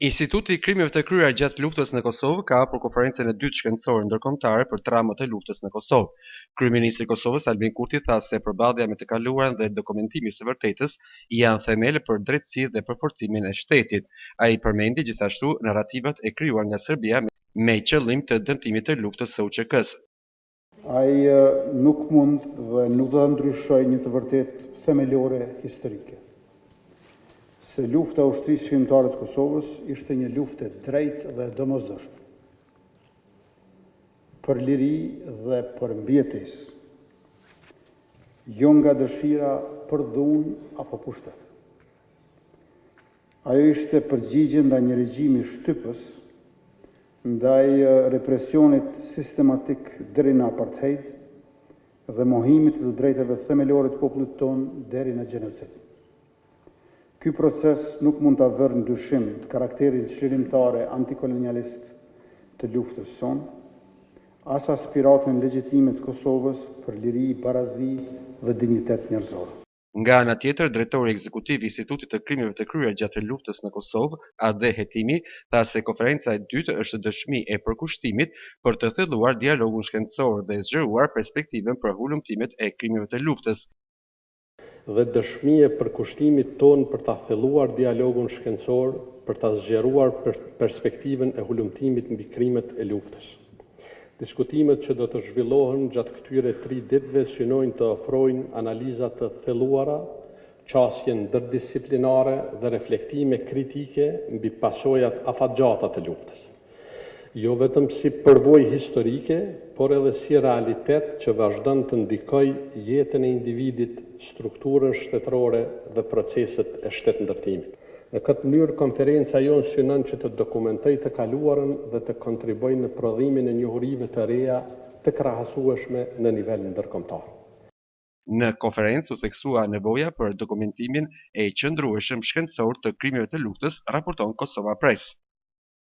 Instituti i Krimeve të Kryera gjatë luftës në Kosovë ka hapur konferencën e dytë shkencore ndërkombëtare për traumat e luftës në Kosovë. Kryeministri i Kosovës Albin Kurti tha se përballja me të kaluarën dhe dokumentimi i së vërtetës janë themel për drejtësi dhe përforcimin e shtetit. Ai përmendi gjithashtu narrativat e krijuar nga Serbia me qëllim të dëmtimit të luftës së UÇK-s. Ai nuk mund dhe nuk do të ndryshojë një të vërtetë themelore historike. Se lufta e ushtrisë shqiptare të Kosovës ishte një luftë e drejtë dhe domosdoshme për liri dhe për mbijetesë, jo nga dëshira për dhunë apo pushtet. Ajo ishte përgjigje ndaj një regjimi shtypës, ndaj represionit sistematik deri në apartheid dhe mohimit të drejtave themelore të popullit tonë deri në gjenocid. Ky proces nuk mund ta vërë në dyshim karakterin çlirimtare antikolonialist të luftës sonë, as aspiratën legjitime të Kosovës për liri, barazi dhe dinjitet njerëzor. Nga ana tjetër, drejtori ekzekutiv i Institutit të Krimeve të Kryera gjatë luftës në Kosovë, Ade Hetimi, tha se konferenca e dytë është dëshmi e përkushtimit për të thelluar dialogun shkencor dhe zgjeruar perspektivën për hulumtimet e krimeve të luftës. Dhe dëshmi e përkushtimit tonë për ta thelluar dialogun shkencor, për ta zgjeruar perspektivën e hulumtimit mbi krimet e luftës. Diskutimet që do të zhvillohen gjatë këtyre 3 ditëve synojnë të ofrojnë analiza të thelluara, qasje ndërdisciplinare dhe reflektime kritike mbi pasojat afatgjata të luftës. Jo vetëm si përvojë historike, por edhe si realitet që vazhdon të ndikojë jetën e individit, strukturën shtetërore dhe proceset e shtetëndërtimit. Në këtë mënyrë, konferenca jonë synon që të dokumentojë të kaluarën dhe të kontribuojë në prodhimin e njohurive të reja të krahasueshme në nivel ndërkombëtar. Në konferencë u theksua nevoja për dokumentimin e qëndrueshëm shkencor të krimeve të luftës, raporton Kosova Press.